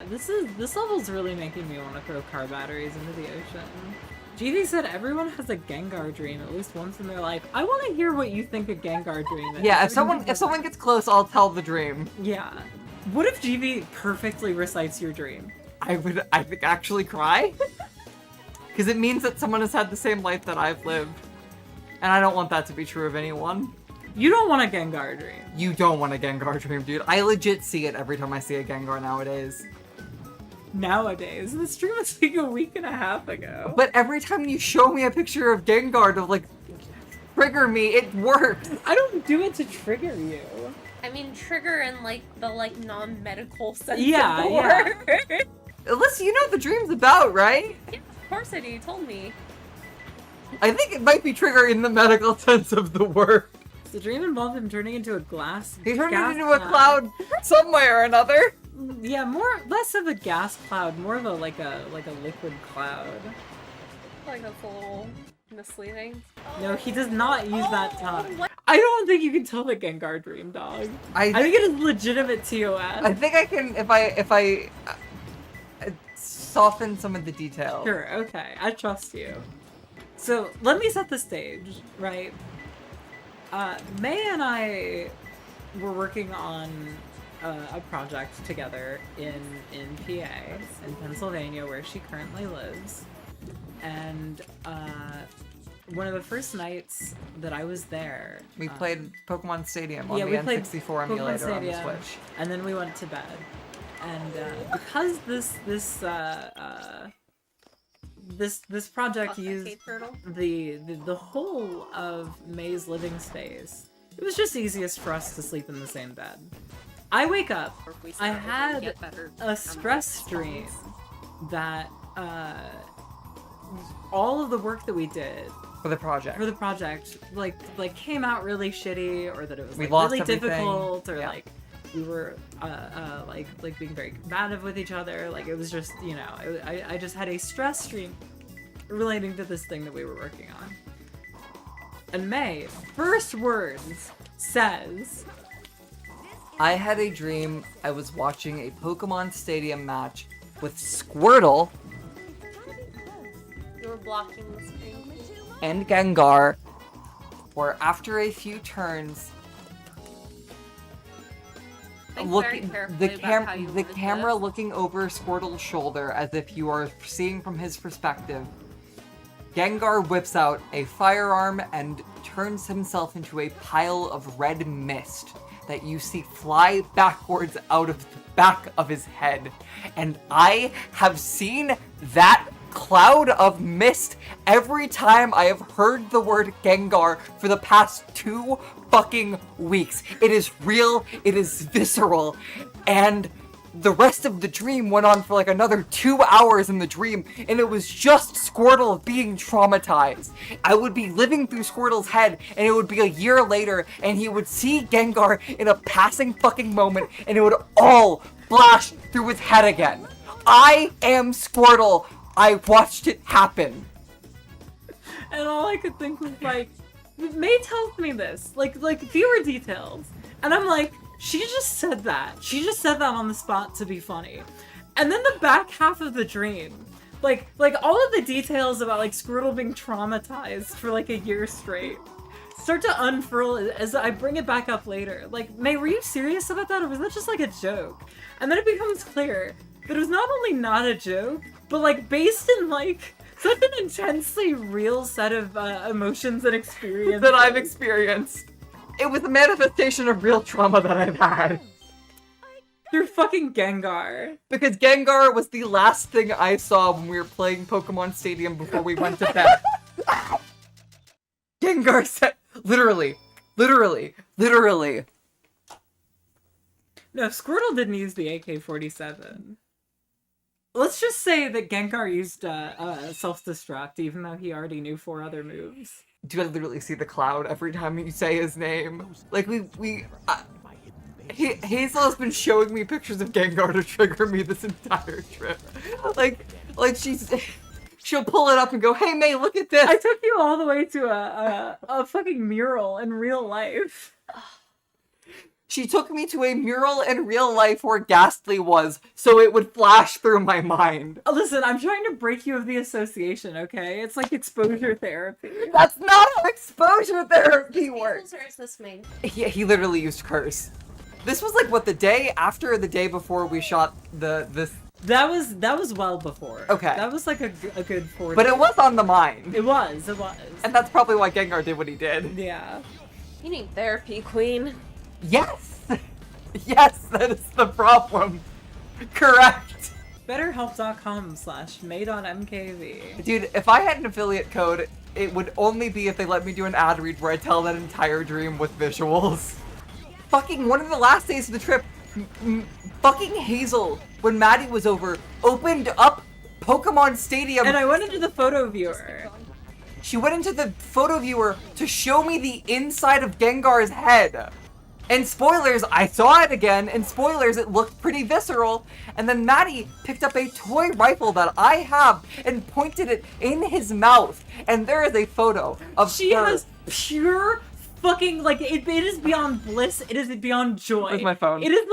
this level's really making me want to throw car batteries into the ocean. GV said everyone has a Gengar dream at least once in their life. I want to hear what you think a Gengar dream is. Yeah, if someone gets close, I'll tell the dream. Yeah. What if GV perfectly recites your dream? I think actually cry. Because it means that someone has had the same life that I've lived. And I don't want that to be true of anyone. You don't want a Gengar dream. You don't want a Gengar dream, dude. I legit see it every time I see a Gengar nowadays. Nowadays? This dream was like a week and a half ago. But every time you show me a picture of Gengar to, like, trigger me, it works. I don't do it to trigger you. I mean, trigger in, like, the, like, non-medical sense Yeah, of the yeah. word. Alyssa, you know what the dream's about, right? Yeah, of course I do. You told me. I think it might be trigger in the medical sense of the word. The dream involved him turning into a glass. He turned gas into a cloud some way or another. Yeah, less of a gas cloud, more of a like a liquid cloud. Like, that's a little misleading. No, he does not use that tongue. What? I don't think you can tell the Gengar dream, dog. I think it is legitimate TOS. I think I can if I soften some of the details. Sure, okay, I trust you. So let me set the stage, right? May and I were working on a project together in PA, in Pennsylvania, where she currently lives. And one of the first nights that I was there... We played Pokemon Stadium on the we played N64 emulator Pokemon on the Stadium, Switch. And then we went to bed. And because this project used the whole of May's living space, it was just easiest for us to sleep in the same bed. I wake up, I had a stress dream that all of the work that we did For the project, like came out really shitty, or that it was We like lost really everything. difficult, or Yeah. like we were like being very combative with each other. Like it was just, you know, I just had a stress stream relating to this thing that we were working on. And May, first words, says, I had a dream I was watching a Pokemon Stadium match with Squirtle You were blocking the screen. and Gengar, where after a few turns, Think looking very the carefully about how you worded camera this. looking over Squirtle's shoulder as if you are seeing from his perspective. Gengar whips out a firearm and turns himself into a pile of red mist that you see fly backwards out of the back of his head. And I have seen that cloud of mist every time I have heard the word Gengar for the past 2 fucking weeks. It is real, it is visceral, and the rest of the dream went on for like another 2 hours in the dream, and it was just Squirtle being traumatized. I would be living through Squirtle's head, and it would be a year later, and he would see Gengar in a passing fucking moment, and it would all flash through his head again. I am Squirtle. I watched it happen. and all I could think was like, May tells me this, like fewer details, and I'm like, she just said that. She just said that on the spot to be funny. And then the back half of the dream, like all of the details about like Squirtle being traumatized for like a year straight start to unfurl as I bring it back up later. Like, May, were you serious about that, or was that just like a joke? And then it becomes clear that it was not only not a joke, but like based in like such an intensely real set of emotions and experiences that I've experienced. It was a manifestation of real trauma that I've had. You're fucking Gengar. Because Gengar was the last thing I saw when we were playing Pokemon Stadium before we went to bed. Gengar said, literally. No, Squirtle didn't use the AK-47. Let's just say that Gengar used self-destruct, even though he already knew 4 other moves. Do I literally see the cloud every time you say his name? Like, Hazel has been showing me pictures of Gengar to trigger me this entire trip. Like she'll pull it up and go, "Hey May, look at this." I took you all the way to a fucking mural in real life. She took me to a mural in real life where Ghastly was, so it would flash through my mind. Listen, I'm trying to break you of the association, okay? It's like exposure therapy. That's not how exposure therapy works. Or is this me? He literally used curse. This was like, what, the day after or the day before we shot this? That was well before. Okay. That was like a good 4 But days. it was on the mind. It was. And that's probably why Gengar did what he did. Yeah. You need therapy, queen. Yes! Yes, that is the problem. Correct. BetterHelp.com/maedotmkv. Dude, if I had an affiliate code, it would only be if they let me do an ad read where I tell that entire dream with visuals. Fucking one of the last days of the trip, fucking Hazel, when Maddie was over, opened up Pokemon Stadium. And I went into the photo viewer. She went into the photo viewer to show me the inside of Gengar's head. And spoilers, I saw it again, and spoilers, it looked pretty visceral. And then Maddie picked up a toy rifle that I have and pointed it in his mouth. And there is a photo of She her. has pure fucking, like, it is beyond bliss, it is beyond joy. Where's my phone? It is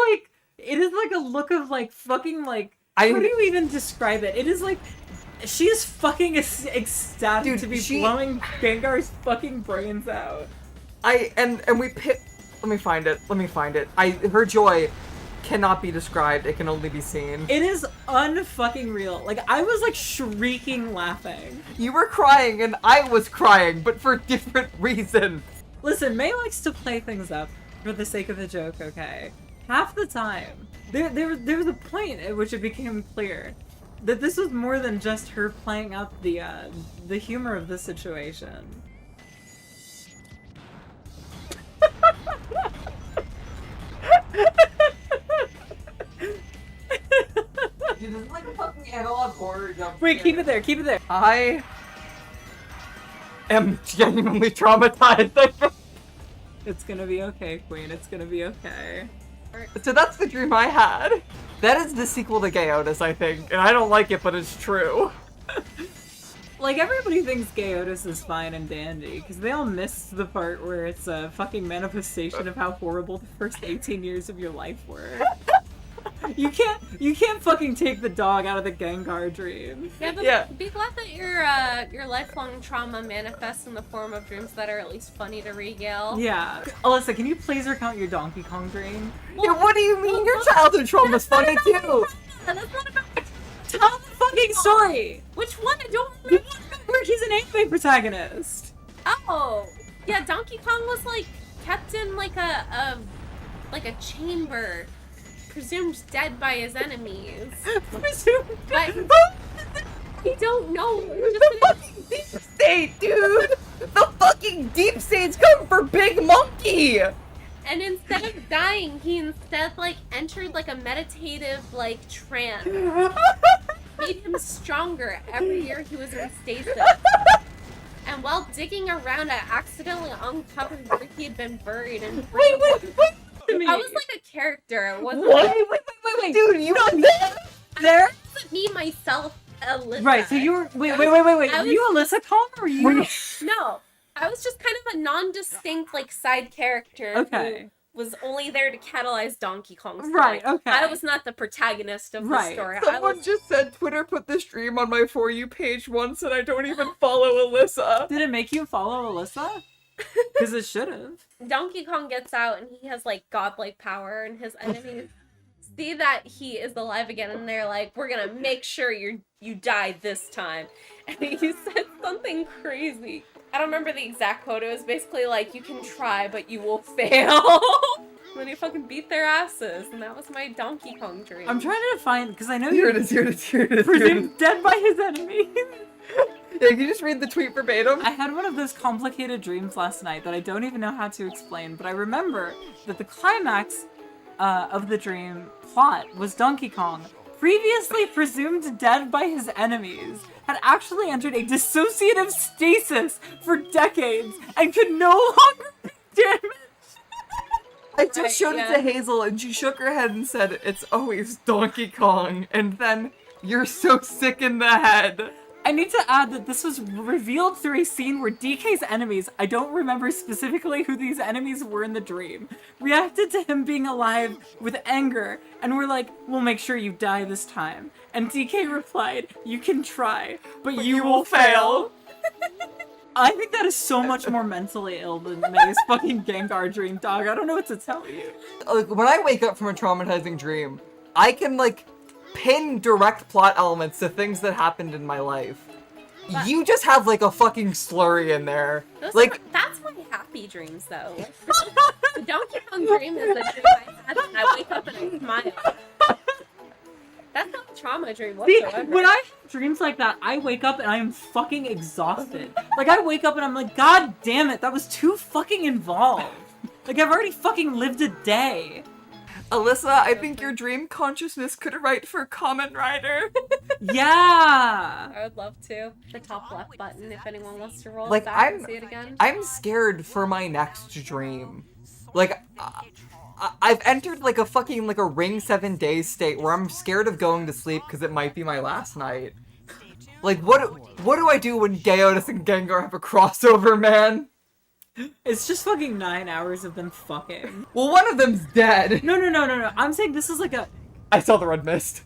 like a look of, like, fucking, like, how do you even describe it? It is like, she is fucking ecstatic Dude, to be blowing Gengar's fucking brains out. And we pit. Let me find it. Her joy cannot be described. It can only be seen. It is unfucking real. Like, I was, like, shrieking laughing. You were crying and I was crying, but for different reasons. Listen, May likes to play things up for the sake of the joke, okay? Half the time, there was a point at which it became clear that this was more than just her playing up the humor of the situation. Dude, this is like a fucking analog horror jump. Wait, keep it there, keep it there. I am genuinely traumatized. I think. It's gonna be okay, Queen, it's gonna be okay. So that's the dream I had. That is the sequel to Gay Otis, I think, and I don't like it, but it's true. Like, everybody thinks Gay Otis is fine and dandy, because they all missed the part where it's a fucking manifestation of how horrible the first 18 years of your life were. You can't fucking take the dog out of the Gengar dream. Yeah, but Yeah. be glad that your lifelong trauma manifests in the form of dreams that are at least funny to regale. Yeah. Alyssa, can you please recount your Donkey Kong dream? Yeah, what do you mean? Your childhood trauma's funny too. That's not about Tell the fucking story! which one? I don't You remember. remember he's an anime protagonist. Oh, yeah. Donkey Kong was like kept in like a chamber, presumed dead by his enemies. Presumed. But I don't know. The fucking deep state, dude! The fucking deep states come for Big Monkey! And instead of dying, he instead like entered like a meditative like trance. Made him stronger every year he was in stasis. And while digging around, I accidentally uncovered where he had been buried. And Wait. To me. I was like a character. It wasn't What? Wait. Dude, you know that? There? wasn't me myself, Alyssa. Right, so you were. Wait. I Were was- you Alyssa Kong or were you? No, I was just kind of a non-distinct like side character. Okay. Who was only there to catalyze Donkey Kong's story. Right, okay. I was not the protagonist of the Right. story. I Someone was just said Twitter put this dream on my For You page once and I don't even follow Alyssa. Did it make you follow Alyssa? Because it should have. Donkey Kong gets out and he has like godlike power, and his enemies see that he is alive again, and they're like, "We're gonna make sure you die this time." And he said something crazy. I don't remember the exact quote. It was basically like, "You can try, but you will fail." And then he fucking beat their asses, and that was my Donkey Kong dream. I'm trying to find, because I know Here it you is, here it is, here it is. presumed dead by his enemies. Yeah, can you just read the tweet verbatim? I had one of those complicated dreams last night that I don't even know how to explain, but I remember that the climax of the dream plot was Donkey Kong, previously presumed dead by his enemies, had actually entered a dissociative stasis for decades and could no longer be damaged. I just Right, showed yeah. it to Hazel and she shook her head and said, "It's always Donkey Kong." And then, "You're so sick in the head." I need to add that this was revealed through a scene where DK's enemies, I don't remember specifically who these enemies were in the dream, reacted to him being alive with anger and were like, we'll make sure you die this time. And DK replied, you can try, but you will fail. I think that is so much more mentally ill than May's fucking Gengar dream, dog. I don't know what to tell you. Like, when I wake up from a traumatizing dream, I can, like, pin direct plot elements to things that happened in my life. But you just have, like, a fucking slurry in there. Like, that's my happy dreams, though. The Donkey Kong dream is a dream I had, and I wake up and I smile. That's not a trauma dream See, whatsoever. when I have dreams like that, I wake up and I am fucking exhausted. Like, I wake up and I'm like, God damn it, that was too fucking involved. Like, I've already fucking lived a day. Alyssa, I think your dream consciousness could write for Kamen Rider. Yeah! I would love to. The top left button, if anyone wants to roll Like, it back and see it again. I'm scared for my next dream. Like, I've entered, like, a fucking, like, a Ring 7 Days state where I'm scared of going to sleep because it might be my last night. Like, what do I do when Otis and Gengar have a crossover, man? It's just fucking 9 hours of them fucking. Well, one of them's dead. No. I'm saying this is like a... I saw the red mist.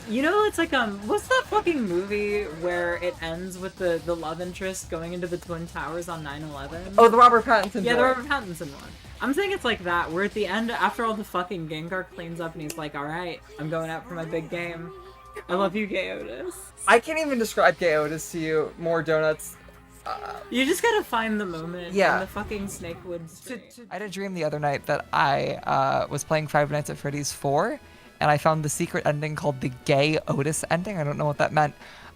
You know, it's like, what's that fucking movie where it ends with the love interest going into the Twin Towers on 9/11? Oh, the Robert Pattinson Yeah, book. the Robert Pattinson one. I'm saying it's like that, where at the end, after all the fucking Gengar cleans up and he's like, alright, I'm going out for my big game. I love you, Otis. I can't even describe Otis to you. More donuts. You just gotta find the moment Yeah. in the fucking Snake Woods dream. I had a dream the other night that I was playing Five Nights at Freddy's 4, and I found the secret ending called the gay Otis ending. I don't know what that meant.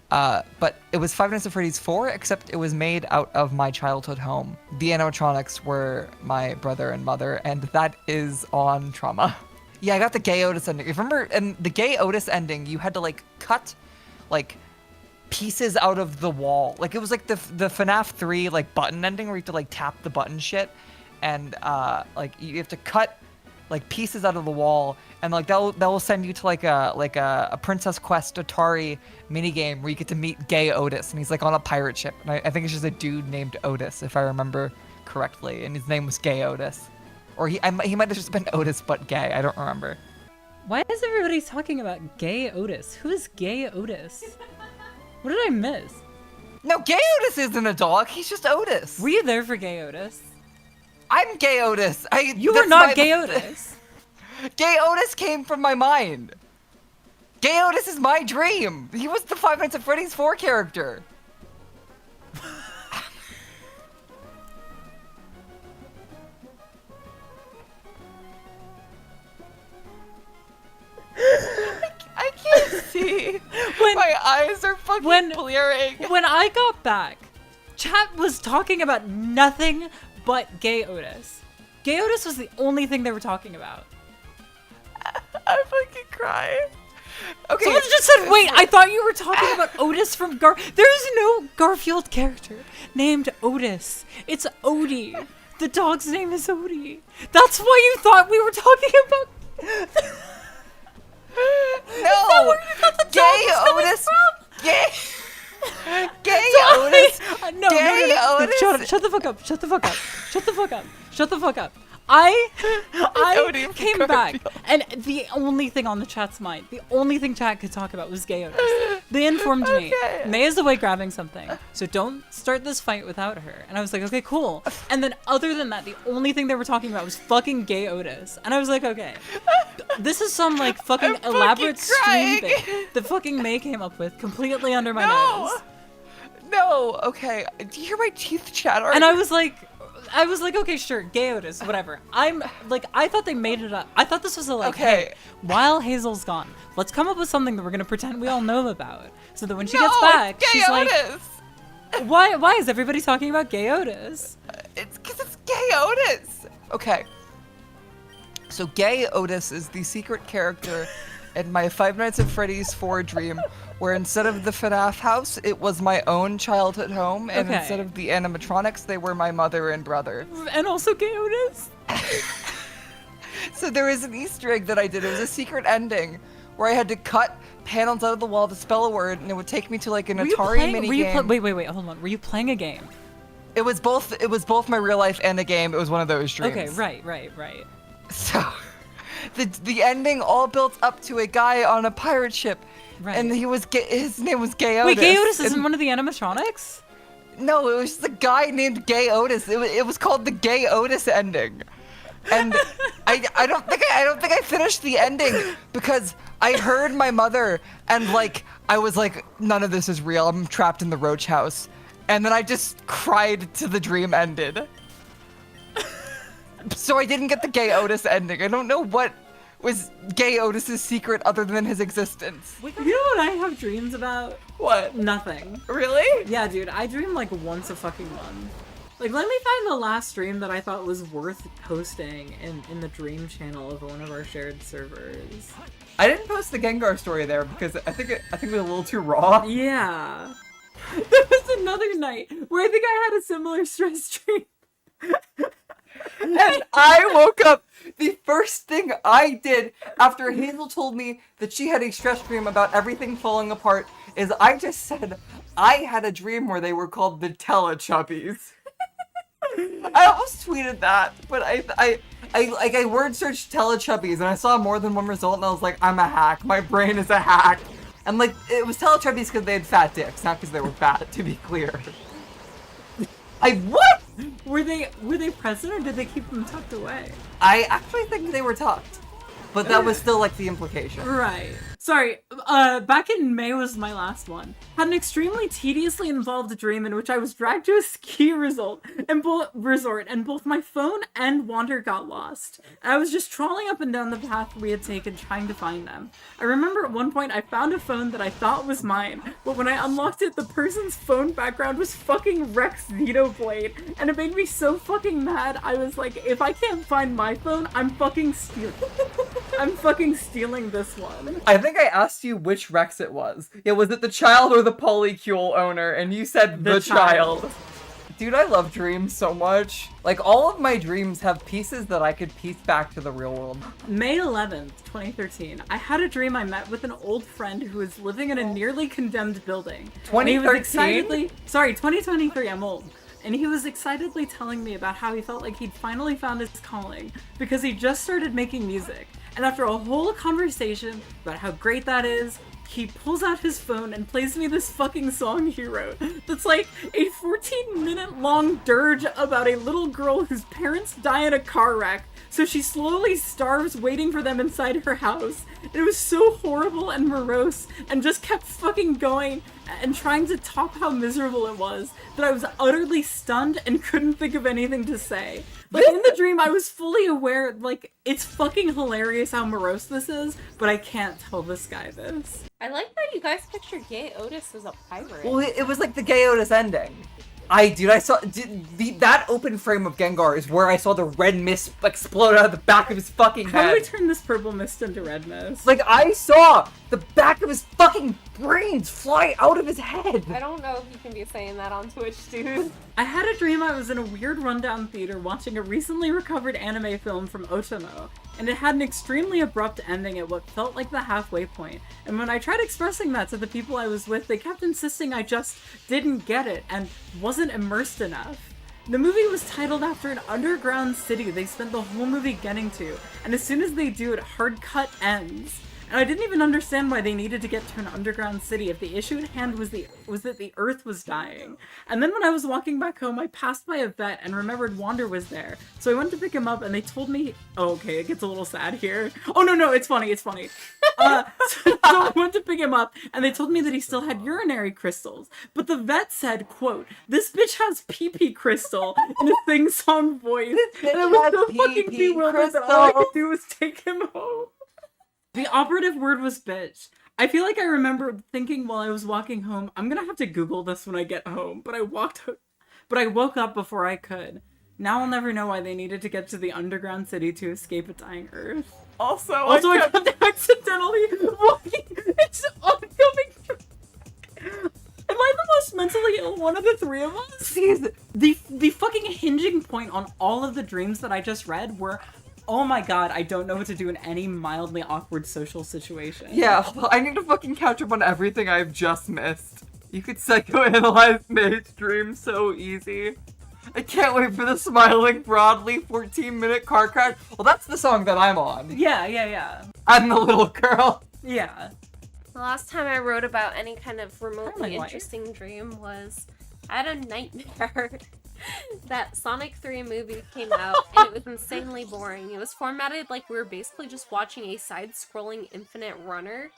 But it was Five Nights at Freddy's 4, except it was made out of my childhood home. The animatronics were my brother and mother, and that is on trauma. Yeah, I got the gay Otis ending. Remember, in the gay Otis ending, you had to, like, cut, like, pieces out of the wall. Like, it was like the FNAF 3, like, button ending where you have to, like, tap the button shit. And, like, you have to cut, like, pieces out of the wall, and like that will send you to like a Princess Quest Atari minigame where you get to meet gay Otis, and he's like on a pirate ship, and I think it's just a dude named Otis, if I remember correctly, and his name was Gay Otis, or he might have just been Otis but gay. I don't remember. Why is everybody talking about gay Otis? Who is gay Otis? What did I miss? No, Gay Otis isn't a dog. He's just Otis. Were you there for gay Otis? I'm Gay Otis. You were not gay Otis. Gay Otis came from my mind. Gay Otis is my dream. He was the Five Nights at Freddy's 4 character. I can't see. My eyes are fucking blearing. When I got back, chat was talking about nothing but gay Otis. Gay Otis was the only thing they were talking about. I'm fucking crying. Okay. Someone just said, wait, I thought you were talking about Otis from There's no Garfield character named Otis. It's Odie. The dog's name is Odie. That's why you thought we were talking about... No! Gay Otis! Gay... Gay Otis! No, Otis! Shut the fuck up. Shut the fuck up. Shut the fuck up. Shut the fuck up. I came back, and the only thing on the chat's mind, the only thing chat could talk about was gay Otis. They informed me, May is away grabbing something, so don't start this fight without her. And I was like, okay, cool. And then other than that, the only thing they were talking about was fucking gay Otis. And I was like, okay, this is some like fucking elaborate stream thing that fucking May came up with completely under my nose. No, okay. Do you hear my teeth chatter? And I was like, okay, sure, gay Otis, whatever. I thought they made it up. I thought this was a like, hey, while Hazel's gone, let's come up with something that we're gonna pretend we all know about, so that when she gets back, she's Otis. like, why is everybody talking about gay Otis? It's because it's gay Otis. Okay. So gay Otis is the secret character in my Five Nights at Freddy's 4 dream, where instead of the FNAF house, it was my own childhood home, and instead of the animatronics, they were my mother and brother. And also gay Otis? So there was an Easter egg that I did. It was a secret ending where I had to cut panels out of the wall to spell a word, and it would take me to like an Were you Atari playing- mini were you game. wait, hold on. Were you playing a game? It was both my real life and a game. It was one of those dreams. Okay, right. So, the ending all built up to a guy on a pirate ship, Right. and his name was Gay Otis. Wait, Gay Otis and- isn't one of the animatronics? No, it was just a guy named Gay Otis. It was called the Gay Otis ending, and I don't think I finished the ending because I heard my mother and like I was like, none of this is real. I'm trapped in the roach house, and then I just cried till the dream ended. So I didn't get the Gay Otis ending. I don't know what was Gay Otis's secret other than his existence. You know what I have dreams about? What? Nothing. Really? Yeah, dude, I dream like once a fucking month. Like, let me find the last dream that I thought was worth posting in the dream channel of one of our shared servers. I didn't post the Gengar story there because I think it was a little too raw. Yeah. There was another night where I think I had a similar stress dream. And I woke up. The first thing I did after Hazel told me that she had a stress dream about everything falling apart is I just said I had a dream where they were called the Teletubbies. I almost tweeted that, but I word searched Teletubbies and I saw more than one result and I was like, I'm a hack. My brain is a hack. And like it was Teletubbies because they had fat dicks, not because they were fat. To be clear. What? Were they present or did they keep them tucked away? I actually think they were tucked, but that was still like the implication. Right. Sorry, back in May was my last one. Had an extremely tediously involved dream in which I was dragged to a ski resort and both my phone and Wander got lost. I was just trawling up and down the path we had taken trying to find them. I remember at one point I found a phone that I thought was mine, but when I unlocked it, the person's phone background was fucking Rex Xenoblade, and it made me so fucking mad. I was like, if I can't find my phone, I'm fucking stealing this one. I think I asked you which Rex it was. Yeah, was it the child or the polycule owner? And you said the child. Dude, I love dreams so much. Like, all of my dreams have pieces that I could piece back to the real world. May 11th, 2013. I had a dream I met with an old friend who was living in a nearly condemned building. 2013? Sorry, 2023, I'm old. And he was excitedly telling me about how he felt like he'd finally found his calling because he just started making music. And after a whole conversation about how great that is, he pulls out his phone and plays me this fucking song he wrote. That's like a 14-minute long dirge about a little girl whose parents die in a car wreck, so she slowly starves waiting for them inside her house. It was so horrible and morose, and just kept fucking going and trying to top how miserable it was, that I was utterly stunned and couldn't think of anything to say. Like, in the dream, I was fully aware, like, it's fucking hilarious how morose this is, but I can't tell this guy this. I like that you guys pictured Gay Otis as a pirate. Well, it was like the Gay Otis ending. That open frame of Gengar is where I saw the red mist explode out of the back of his fucking head. How do we turn this purple mist into red mist? Like, I saw the back of his fucking brains fly out of his head. I don't know if you can be saying that on Twitch, dude. I had a dream I was in a weird rundown theater watching a recently recovered anime film from Otomo, and it had an extremely abrupt ending at what felt like the halfway point. And when I tried expressing that to the people I was with, they kept insisting I just didn't get it and wasn't immersed enough. The movie was titled after an underground city they spent the whole movie getting to, and as soon as they do, it hard cut ends. And I didn't even understand why they needed to get to an underground city if the issue at hand was that the Earth was dying. And then when I was walking back home, I passed by a vet and remembered Wander was there. So I went to pick him up and they told me, oh, okay, it gets a little sad here. Oh, no, it's funny. So I went to pick him up and they told me that he still had urinary crystals. But the vet said, quote, "This bitch has pee-pee crystal," in a sing-song voice. And I was so fucking bewildered that all I could do was take him home. The operative word was bitch. I feel like I remember thinking while I was walking home, I'm gonna have to Google this when I get home, but I woke up before I could. Now I'll never know why they needed to get to the underground city to escape a dying Earth. Also, I kept accidentally walking. It's oncoming. Am I the most mentally ill one of the three of us? The fucking hinging point on all of the dreams that I just read were oh my god, I don't know what to do in any mildly awkward social situation. Yeah, well, I need to fucking catch up on everything I've just missed. You could psychoanalyze May's dream so easy. I can't wait for the smiling broadly 14-minute car crash. Well, that's the song that I'm on. Yeah. I'm the little girl. Yeah. The last time I wrote about any kind of remotely wife. interesting dream was I had a nightmare that Sonic 3 movie came out and it was insanely boring. It was formatted like we were basically just watching a side-scrolling infinite runner,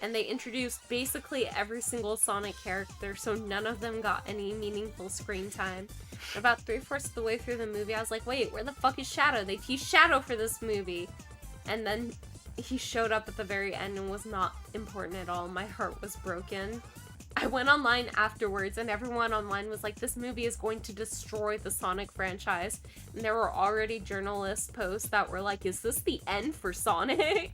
and they introduced basically every single Sonic character, so none of them got any meaningful screen time. About 3/4 of the way through the movie, I was like, wait, where the fuck is Shadow? They teased Shadow for this movie. And then he showed up at the very end and was not important at all. My heart was broken. I went online afterwards and everyone online was like, this movie is going to destroy the Sonic franchise. And there were already journalist posts that were like, is this the end for Sonic?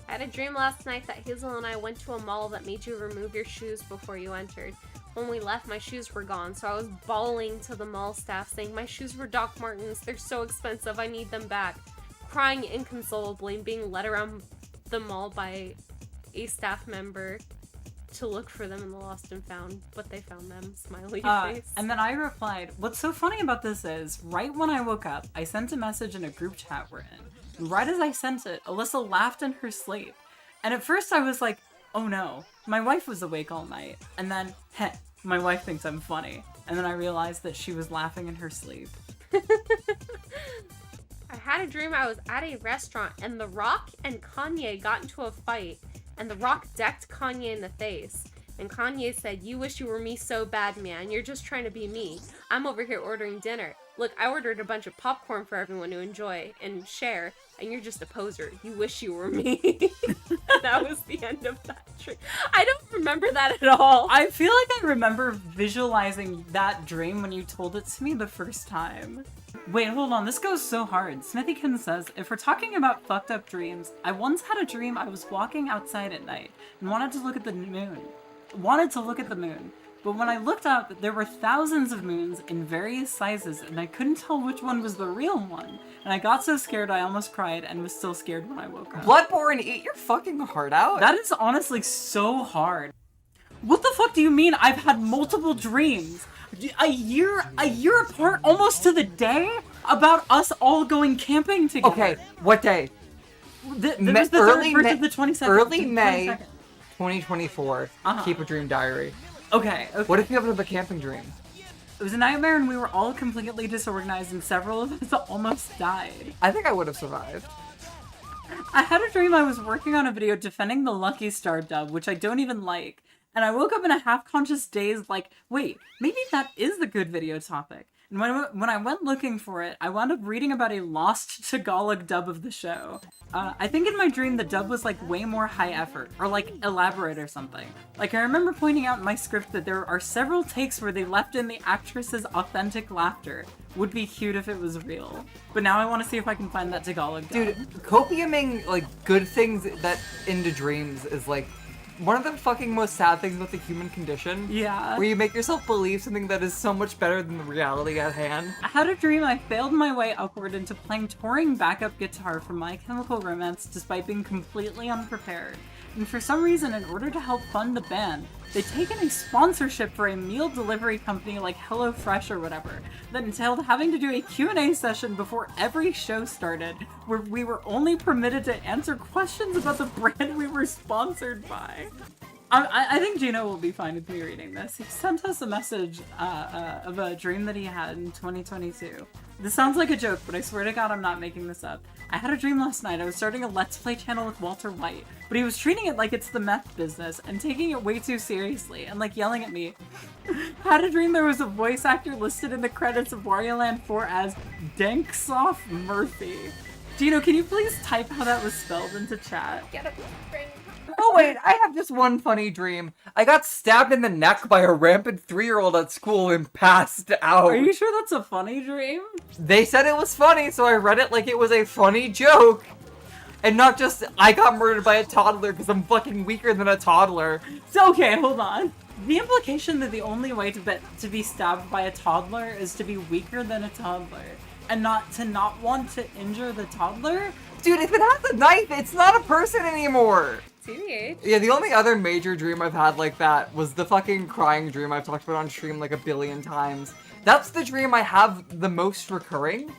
I had a dream last night that Hazel and I went to a mall that made you remove your shoes before you entered. When we left, my shoes were gone, so I was bawling to the mall staff saying, my shoes were Doc Martens, they're so expensive, I need them back. Crying inconsolably and being led around the mall by a staff member to look for them in the lost and found, but they found them, smiley face. And then I replied, what's so funny about this is, right when I woke up, I sent a message in a group chat we're in. And right as I sent it, Alyssa laughed in her sleep. And at first I was like, oh no, my wife was awake all night. And then, heh, my wife thinks I'm funny. And then I realized that she was laughing in her sleep. I had a dream I was at a restaurant and The Rock and Kanye got into a fight and The Rock decked Kanye in the face. And Kanye said, you wish you were me so bad, man. You're just trying to be me. I'm over here ordering dinner. Look, I ordered a bunch of popcorn for everyone to enjoy and share, and you're just a poser. You wish you were me. That was the end of that dream. I don't remember that at all. I feel like I remember visualizing that dream when you told it to me the first time. Wait, hold on, this goes so hard. Smithykin says, if we're talking about fucked up dreams, I once had a dream I was walking outside at night and wanted to look at the moon. But when I looked up, there were thousands of moons in various sizes, and I couldn't tell which one was the real one. And I got so scared I almost cried and was still scared when I woke up. Bloodborne, eat your fucking heart out. That is honestly so hard. What the fuck do you mean I've had multiple dreams? A year apart, almost to the day, about us all going camping together. Okay, what day? There was the early 3rd May, versus the 22nd. early May 22nd. 2024. Keep a dream diary. Okay. What if you have a camping dream? It was a nightmare and we were all completely disorganized and several of us almost died. I think I would have survived. I had a dream I was working on a video defending the Lucky Star dub, which I don't even like. And I woke up in a half-conscious daze like, wait, maybe that is the good video topic. And when I went looking for it, I wound up reading about a lost Tagalog dub of the show. I think in my dream the dub was like way more high effort, or like elaborate or something. Like I remember pointing out in my script that there are several takes where they left in the actress's authentic laughter. Would be cute if it was real. But now I want to see if I can find that Tagalog dub. Dude, copiuming like good things that into dreams is like one of the fucking most sad things about the human condition. Yeah. Where you make yourself believe something that is so much better than the reality at hand. I had a dream I failed my way upward into playing touring backup guitar for My Chemical Romance despite being completely unprepared. And for some reason, in order to help fund the band, they'd taken a sponsorship for a meal delivery company like HelloFresh or whatever that entailed having to do a Q&A session before every show started, where we were only permitted to answer questions about the brand we were sponsored by. I think Gino will be fine with me reading this. He sent us a message of a dream that he had in 2022. This sounds like a joke, but I swear to God I'm not making this up. I had a dream last night. I was starting a Let's Play channel with Walter White, but he was treating it like it's the meth business and taking it way too seriously and like yelling at me. Had a dream there was a voice actor listed in the credits of Wario Land 4 as Danksoff Murphy. Gino, can you please type how that was spelled into chat? Get a ring. Oh wait, I have just one funny dream. I got stabbed in the neck by a rampant 3-year-old at school and passed out. Are you sure that's a funny dream? They said it was funny, so I read it like it was a funny joke. And not just, I got murdered by a toddler because I'm fucking weaker than a toddler. So, okay, hold on. The implication that the only way to be stabbed by a toddler is to be weaker than a toddler and not want to injure the toddler. Dude, if it has a knife, it's not a person anymore. TBH. Yeah, the only other major dream I've had like that was the fucking crying dream I've talked about on stream like a billion times. That's the dream I have the most recurring.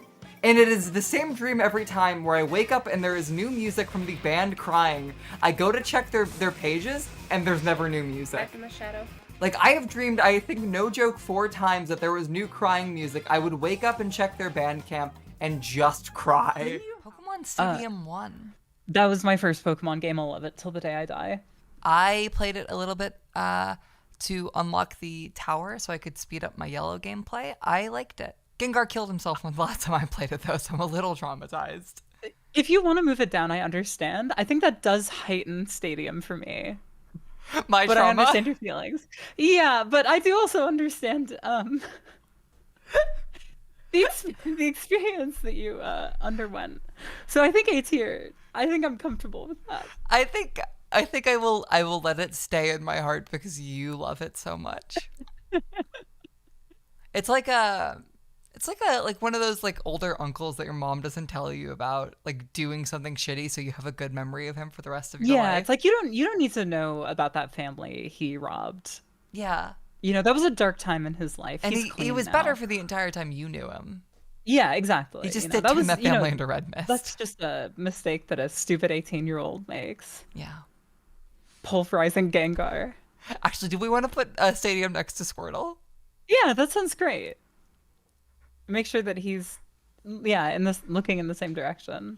And it is the same dream every time where I wake up and there is new music from the band crying. I go to check their pages and there's never new music. Back in the shadow. Like, I have dreamed, I think, no joke, 4 times that there was new crying music. I would wake up and check their Bandcamp and just cry. Pokemon Stadium 1. That was my first Pokemon game. I'll love it till the day I die. I played it a little bit to unlock the tower so I could speed up my yellow gameplay. I liked it. Gengar killed himself when the last time I played it, though, so I'm a little traumatized. If you want to move it down, I understand. I think that does heighten Stadium for me. My But trauma. I understand your feelings. Yeah, but I do also understand the experience that you underwent. So I think A tier. I think I'm comfortable with that. I think I will let it stay in my heart because you love it so much. It's like one of those like older uncles that your mom doesn't tell you about, like doing something shitty so you have a good memory of him for the rest of your life. Yeah, it's like you don't need to know about that family he robbed. Yeah. You know, that was a dark time in his life. And He's he clean was now. better for the entire time you knew him. Yeah, exactly. He just You know, did turn that family into Red Mist. That's just a mistake that a stupid 18-year-old makes. Yeah. Pulverizing Gengar. Actually, do we want to put a stadium next to Squirtle? Yeah, that sounds great. Make sure that he's, looking in the same direction.